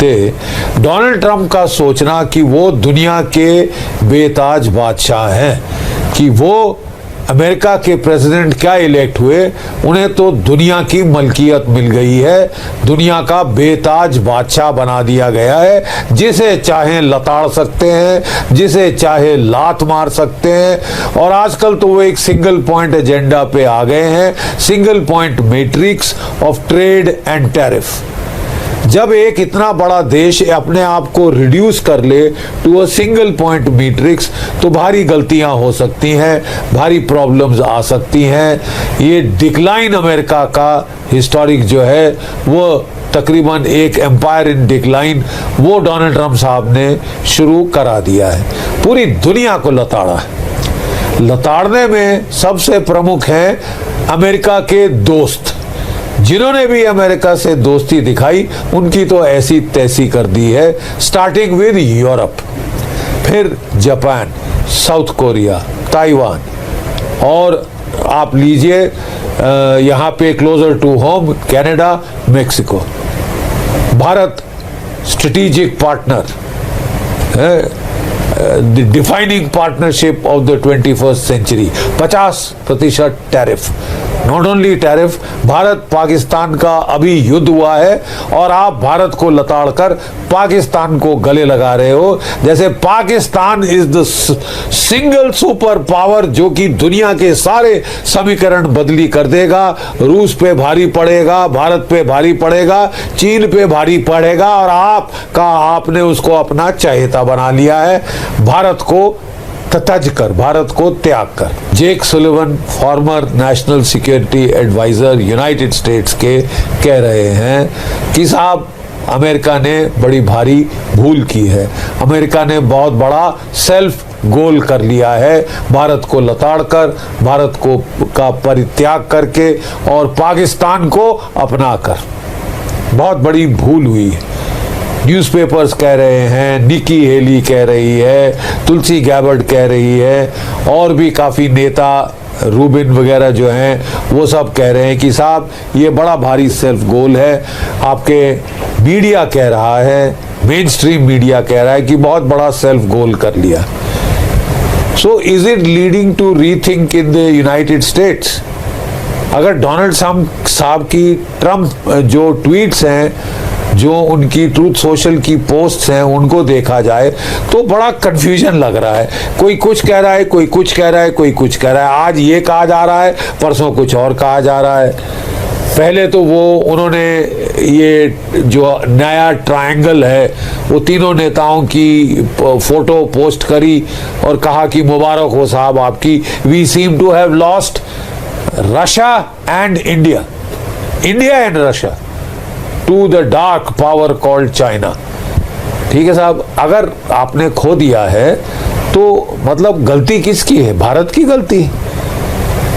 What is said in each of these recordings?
चलते Donald Trump का सोचना कि वो दुनिया के बेताज बादशाह हैं, कि वो अमेरिका के प्रेसिडेंट क्या इलेक्ट हुए, उन्हें तो दुनिया की मलकियत मिल गई है, दुनिया का बेताज बादशाह बना दिया गया है, जिसे चाहे लताड़ सकते हैं, जिसे चाहे लात मार सकते हैं। और आजकल तो वो एक सिंगल पॉइंट एजेंडा पे आ गए हैं, single point matrix of trade and tariff. जब एक इतना बड़ा देश अपने आप को रिड्यूस कर ले to a single point matrix, तो भारी गलतियां हो सकती हैं, भारी प्रॉब्लम्स आ सकती हैं। ये डिक्लाइन अमेरिका का हिस्टोरिक जो है वो तकरीबन एक एम्पायर इन डिक्लाइन, वो डोनाल्ड ट्रंप साहब ने शुरू करा दिया है, पूरी दुनिया को लताड़ा है। लताड़ने में सबसे प्रमुख हैं अमेरिका के दोस्त, जिन्होंने भी अमेरिका से दोस्ती दिखाई उनकी तो ऐसी तैसी कर दी है, स्टार्टिंग विद यूरोप, फिर जापान, साउथ कोरिया, ताइवान, और आप लीजिए यहाँ पे closer to home Canada, Mexico. Bharat strategic partner है, the defining partnership of the 21st century, 50% tariff, not only tariff, Bharat Pakistan का अभी युद्ध हुआ है और आप भारत को लताड़ कर पाकिस्तान को गले लगा रहे हो, जैसे Pakistan is the single super power जो कि दुनिया के सारे समीकरण बदली कर देगा। रूस पे भारी पड़ेगा, भारत पे भारी पड़ेगा, चीन पे भारी पड़ेगा, और आपने उसको अपना चहेता बना लिया है, भारत को तज कर, भारत को त्याग कर। Jake Sullivan, former national security adviser United States के, कह रहे हैं कि साहब अमेरिका ने बड़ी भारी भूल की है, अमेरिका ने बहुत बड़ा सेल्फ गोल कर लिया है, भारत को लताड़ कर, भारत को का परित्याग करके और पाकिस्तान को अपना कर, बहुत बड़ी भूल हुई है। न्यूज़पेपर्स कह रहे हैं, निकी हेली कह रही है, तुलसी गैबर्ड कह रही है, और भी काफ़ी नेता रूबिन वगैरह जो हैं वो सब कह रहे हैं कि साहब ये बड़ा भारी सेल्फ गोल है। आपके मीडिया कह रहा है, मेन स्ट्रीम मीडिया कह रहा है कि बहुत बड़ा सेल्फ गोल कर लिया। So is it leading to rethink in the United States? अगर डोनाल्ड साहब की ट्रंप जो ट्वीट्स हैं, जो उनकी ट्रूथ सोशल की पोस्ट्स हैं, उनको देखा जाए तो बड़ा कंफ्यूजन लग रहा है। कोई कुछ कह रहा है, कोई कुछ कह रहा है, कोई कुछ कह रहा है, आज ये कहा जा रहा है, परसों कुछ और कहा जा रहा है। पहले तो उन्होंने ये जो नया ट्रायंगल है वो तीनों नेताओं की फोटो पोस्ट करी और कहा कि मुबारक हो साहब आपकी, we seem to have lost Russia and India, India and Russia to the dark power called China. ठीक है साहब, अगर आपने खो दिया है तो मतलब गलती किसकी है? भारत की गलती।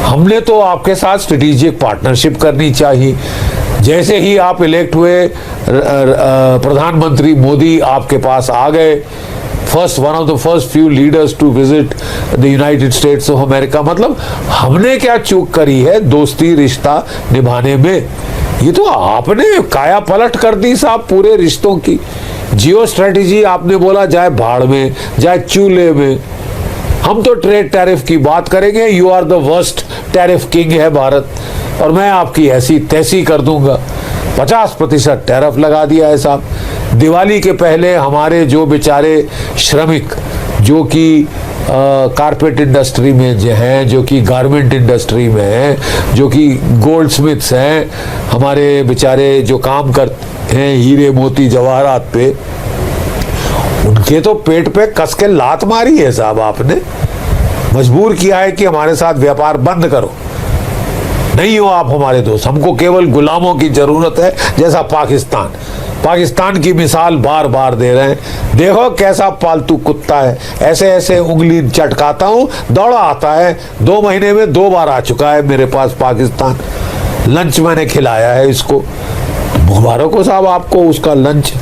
हमने तो आपके साथ स्ट्रेटेजिक पार्टनरशिप करनी चाहिए। जैसे ही आप इलेक्ट हुए, प्रधानमंत्री मोदी आपके पास आ गए, one of the first few leaders to visit the United States of America. मतलब हमने क्या चूक करी है दोस्ती रिश्ता निभाने में? ये तो आपने काया पलट कर दी साहब पूरे रिश्तों की। जियो स्ट्रेटेजी आपने बोला जाए भाड़ में, जाए चूल्हे में। हम तो ट्रेड टैरिफ की बात करेंगे, you are the worst tariff king है भारत, और मैं आपकी ऐसी तैसी कर दूंगा। 50% टैरिफ लगा दिया है साहब। दिवाली के पहले हमारे जो बेचारे श्रमिक जो कि कारपेट इंडस्ट्री में जो हैं, जो कि गारमेंट इंडस्ट्री में हैं, जो कि गोल्ड स्मिथ्स हैं, हमारे बेचारे जो काम करते हैं हीरे मोती जवाहरात पे, उनके तो पेट पे कस के लात मारी है साहब। आपने मजबूर किया है कि हमारे साथ व्यापार बंद करो, नहीं हो आप हमारे दोस्त, हमको केवल गुलामों की जरूरत है। जैसा पाकिस्तान की मिसाल बार बार दे रहे हैं, देखो कैसा पालतू कुत्ता है, ऐसे ऐसे उंगली चटकाता हूं दौड़ा आता है। 2 महीने में 2 बार आ चुका है मेरे पास पाकिस्तान, लंच मैंने खिलाया है इसको। मुबारक हो साहब आपको उसका लंच।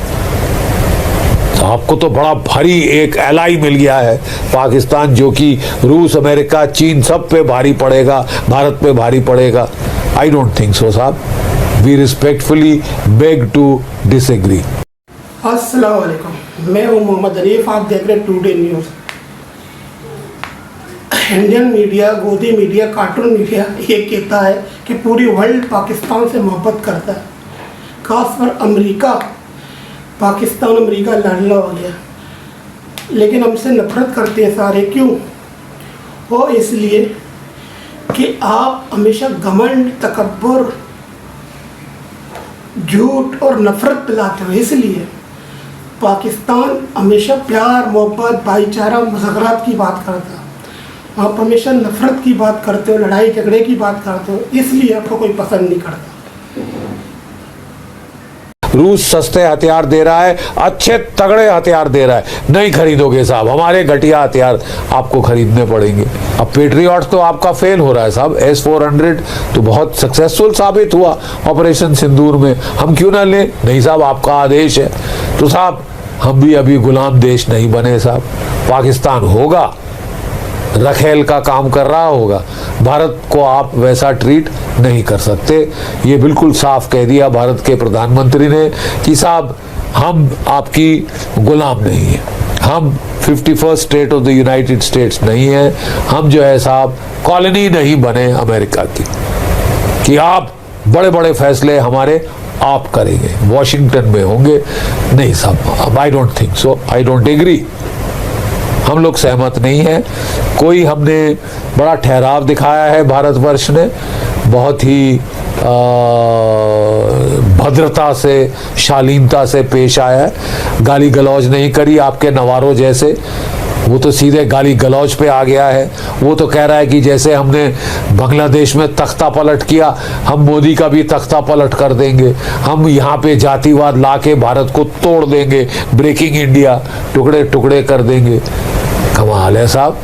आपको तो बड़ा भारी एक एलाई मिल गया है पाकिस्तान, जो कि रूस, अमेरिका, चीन सब पे भारी पड़ेगा, भारत पे भारी पड़ेगा। आई डोंट थिंक सो साहब, we respectfully beg to disagree. अस्सलाम वालेकुम। मैं हूं मोहम्मद अरीफ, आप देख रहे हैं टुडे न्यूज़। इंडियन मीडिया, गोदी मीडिया, कार्टून मीडिया ये कहता है कि पूरी वर्ल्ड पाकिस्तान से मोहब्बत करता है, खासकर अमेरिका। पाकिस्तान अमेरिका लड़ना हो गया, लेकिन हमसे नफरत करते हैं सारे। क्यों? वो इसलिए कि आप हमेशा घमंड, तकब्बुर, झूठ और नफरत फैलाते हो। इसलिए पाकिस्तान हमेशा प्यार, मोहब्बत, भाईचारा, मुज़ाकरात की बात करता है। आप हमेशा नफरत की बात करते हो, लड़ाई झगड़े की बात करते हो, इसलिए आपको कोई पसंद नहीं करता। रूस सस्ते हथियार दे रहा है, अच्छे तगड़े हथियार दे रहा है, नहीं खरीदोगे साहब, हमारे घटिया हथियार आपको खरीदने पड़ेंगे। अब पेट्रियट तो आपका फेल हो रहा है साहब। S-400 तो बहुत सक्सेसफुल साबित हुआ ऑपरेशन सिंदूर में, हम क्यों ना लें? नहीं साहब, आपका आदेश है तो साहब हम भी अभी गुलाम देश नहीं बने साहब। पाकिस्तान होगा, रखेल का काम कर रहा होगा, भारत को आप वैसा ट्रीट नहीं कर सकते। ये बिल्कुल साफ कह दिया भारत के प्रधानमंत्री ने कि साहब हम आपकी गुलाम नहीं है, हम 51st state of the United states नहीं है, हम जो है साहब कॉलोनी नहीं बने अमेरिका की कि आप बड़े बड़े फैसले हमारे आप करेंगे, वॉशिंगटन में होंगे। नहीं साहब, I don't think so, I don't agree. हम लोग सहमत नहीं हैं। कोई हमने बड़ा ठहराव दिखाया है, भारतवर्ष ने बहुत ही भद्रता से, शालीनता से पेश आया है, गाली गलौज नहीं करी आपके नवारो जैसे। वो तो सीधे गाली गलौज पे आ गया है। वो तो कह रहा है कि जैसे हमने बांग्लादेश में तख्ता पलट किया, हम मोदी का भी तख्ता पलट कर देंगे, हम यहाँ पे जातिवाद लाके भारत को तोड़ देंगे, ब्रेकिंग इंडिया, टुकड़े टुकड़े कर देंगे। कमाल है साहब,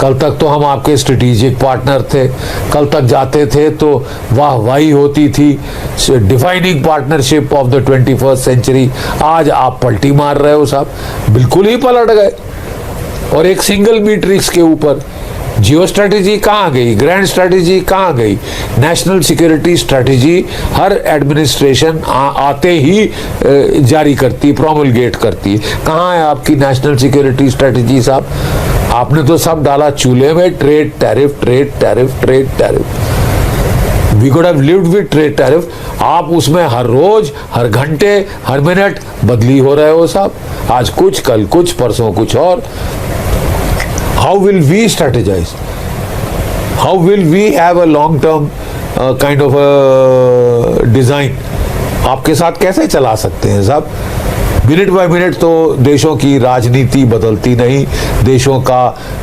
कल तक तो हम आपके स्ट्रेटेजिक पार्टनर थे, कल तक जाते थे तो वाहवाही होती थी, defining partnership of the 21st century. आज आप पलटी मार रहे हो साहब, बिल्कुल ही पलट गए। और एक सिंगल मैट्रिक्स के ऊपर जियो स्ट्रेटेजी कहाँ गई, ग्रैंड स्ट्रेटेजी कहाँ गई, नेशनल सिक्योरिटी स्ट्रेटेजी हर एडमिनिस्ट्रेशन आते ही जारी करती, प्रोमलगेट करती है। कहाँ है आपकी नेशनल सिक्योरिटी स्ट्रेटेजी साहब? आपने तो सब डाला चूल्हे में, trade tariff, trade tariff, trade tariff. We could have lived with trade tariff. आप उसमें हर रोज, हर घंटे, हर मिनट बदली हो रहे हो साहब, आज कुछ, कल कुछ, परसों कुछ और। How will we strategize? How will we have a long-term kind of a design? आपके साथ कैसे चला सकते हैं साहब? मिनट बाय मिनट तो देशों की राजनीति बदलती नहीं, देशों का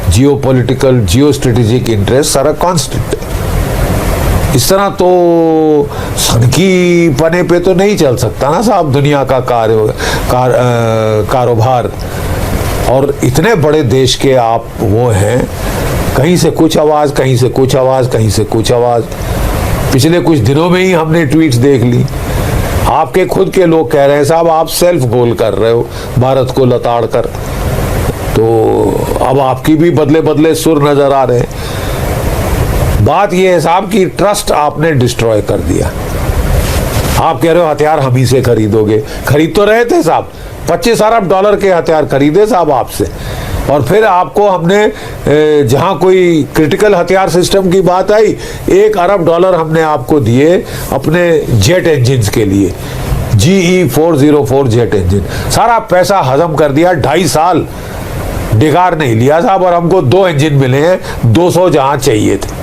जियोपॉलिटिकल, जियो स्ट्रेटेजिक इंटरेस्ट सारा कांस्टेंट है। इस तरह तो सनकी पने पे तो नहीं चल सकता ना साहब दुनिया का कारोबार। और इतने बड़े देश के आप वो हैं, कहीं से कुछ आवाज़, कहीं से कुछ आवाज़, कहीं से कुछ आवाज़। पिछले कुछ दिनों में ही हमने ट्वीट्स देख ली, आपके खुद के लोग कह रहे हैं साहब आप सेल्फ गोल कर रहे हो भारत को लताड़ कर। तो अब आपकी भी बदले बदले सुर नजर आ रहे हैं। बात यह है साहब कि ट्रस्ट आपने डिस्ट्रॉय कर दिया। आप कह रहे हो हथियार हम ही से खरीदोगे, खरीद तो रहे थे साहब, 25 अरब डॉलर के हथियार खरीदे साहब आपसे। और फिर आपको हमने जहां कोई क्रिटिकल हथियार सिस्टम की बात आई, 1 अरब डॉलर हमने आपको दिए अपने जेट इंजिन के लिए, GE-404 जेट इंजिन। सारा पैसा हजम कर दिया, 2.5 साल डिगार नहीं लिया साहब, और हमको 2 इंजिन मिले हैं, 200 जहां चाहिए थे।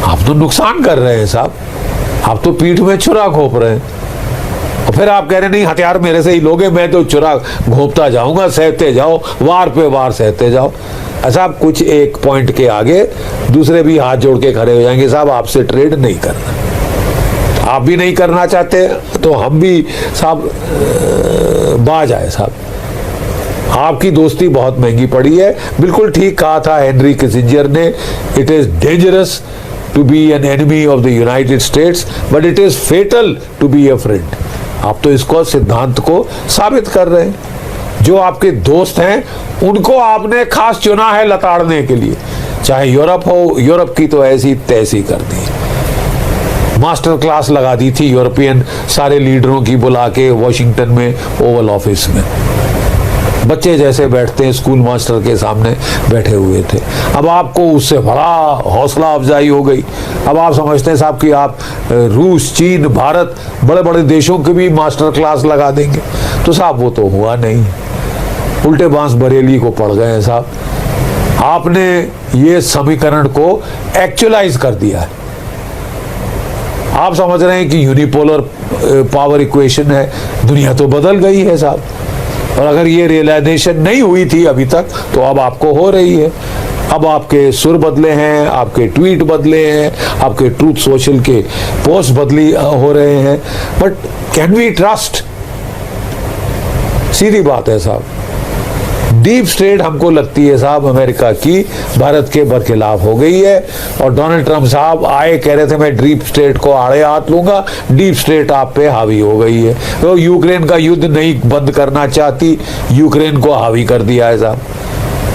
आप तो नुकसान कर रहे हैं साहब, आप तो पीठ में छुरा घोंप रहे हैं। और फिर आप कह रहे नहीं हथियार मेरे से ही लोगे, मैं तो चुरा घोंपता जाऊंगा, सहते जाओ, वार पे वार सहते जाओ। ऐसा कुछ एक पॉइंट के आगे दूसरे भी हाथ जोड़ के खड़े हो जाएंगे साहब, आपसे ट्रेड नहीं करना। आप भी नहीं करना चाहते तो हम भी साहब बाज आए साहब। आपकी दोस्ती बहुत महंगी पड़ी है। बिल्कुल ठीक कहा था हेनरी किसिंजर ने, it is dangerous to be an enemy of the United States but it is fatal to be a friend. आप तो इसको सिद्धांत को साबित कर रहे हैं। जो आपके दोस्त हैं उनको आपने खास चुना है लताड़ने के लिए, चाहे यूरोप हो, यूरोप की तो ऐसी तैसी कर दी। मास्टर क्लास लगा दी थी यूरोपियन सारे लीडरों की बुला के वॉशिंगटन में ओवल ऑफिस में। बच्चे जैसे बैठते हैं स्कूल मास्टर के सामने बैठे हुए थे। अब आपको उससे बड़ा हौसला अफजाई हो गई। अब आप समझते हैं साहब कि आप रूस, चीन, भारत, बड़े बड़े देशों के भी मास्टर क्लास लगा देंगे। तो साहब वो तो हुआ नहीं, उल्टे बांस बरेली को पड़ गए हैं साहब। आपने ये समीकरण को एक्चुअलाइज कर दिया है। आप समझ रहे हैं कि यूनिपोलर पावर इक्वेशन है, दुनिया तो बदल गई है साहब। और अगर ये रियलाइजेशन नहीं हुई थी अभी तक तो अब आपको हो रही है। अब आपके सुर बदले हैं, आपके ट्वीट बदले हैं, आपके ट्रूथ सोशल के पोस्ट बदली हो रहे हैं। But can we trust? सीधी बात है साहब। डीप स्टेट हमको लगती है साहब अमेरिका की भारत के बरखिलाफ हो गई है। और डोनाल्ड ट्रंप साहब आए, कह रहे थे मैं डीप स्टेट को आड़े हाथ लूंगा, डीप स्टेट आप पे हावी हो गई है। तो यूक्रेन का युद्ध नहीं बंद करना चाहती, यूक्रेन को हावी कर दिया है साहब।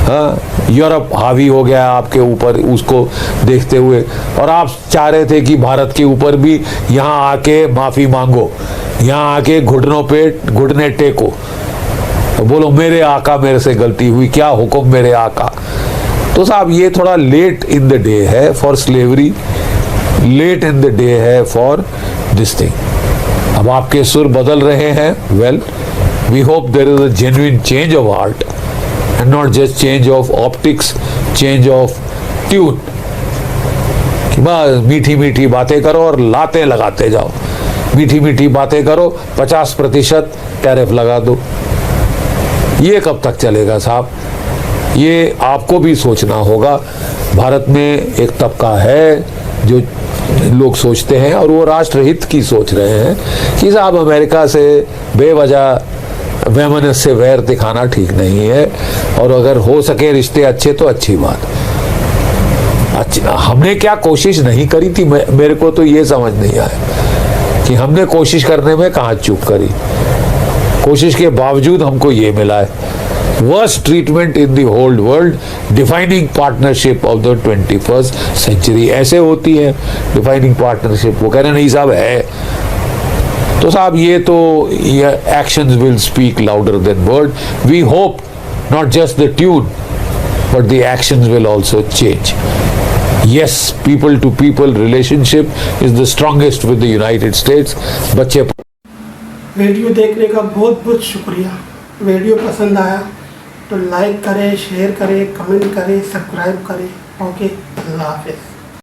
हाँ, यूरोप हावी हो गया आपके ऊपर उसको देखते हुए। और आप चाह रहे थे कि भारत के ऊपर भी यहाँ आके माफी मांगो, यहाँ आके घुटनों पे घुटने टेको, बोलो मेरे आका मेरे से गलती हुई, क्या हुक्म मेरे आका। तो साहब ये थोड़ा लेट इन द डे है for slavery, late in the day है फॉर दिस थिंग। अब आपके सुर बदल रहे हैं। Well, we hope there is a genuine change of heart and not just change of optics, change of tune. बस मीठी मीठी बातें करो और लातें लगाते जाओ। मीठी मीठी बातें करो, 50% टैरिफ लगा दो। ये कब तक चलेगा साहब? ये आपको भी सोचना होगा। भारत में एक तबका है जो लोग सोचते हैं और वो राष्ट्रहित की सोच रहे हैं कि साहब अमेरिका से बेवजह वैमनस्य से वैर दिखाना ठीक नहीं है, और अगर हो सके रिश्ते अच्छे तो अच्छी बात। अच्छा, हमने क्या कोशिश नहीं करी थी? मेरे को तो ये समझ नहीं आया कि हमने कोशिश करने में कहाँ चूक करी। कोशिश के बावजूद हमको ये मिला है। Worst treatment in the whole world, defining partnership of the 21st century. ऐसे होती है डिफाइनिंग पार्टनरशिप। वो कह रहे नहीं साहब है। तो साहब ये तो actions will speak louder than word. We hope not just the tune but the actions will also change. Yes, people to people relationship is the strongest with the United States. बच्चे वीडियो देखने का बहुत बहुत शुक्रिया। Video पसंद आया तो like करें, शेयर करें, कमेंट करें, सब्सक्राइब करें। ओके, अल्लाह हाफिज़।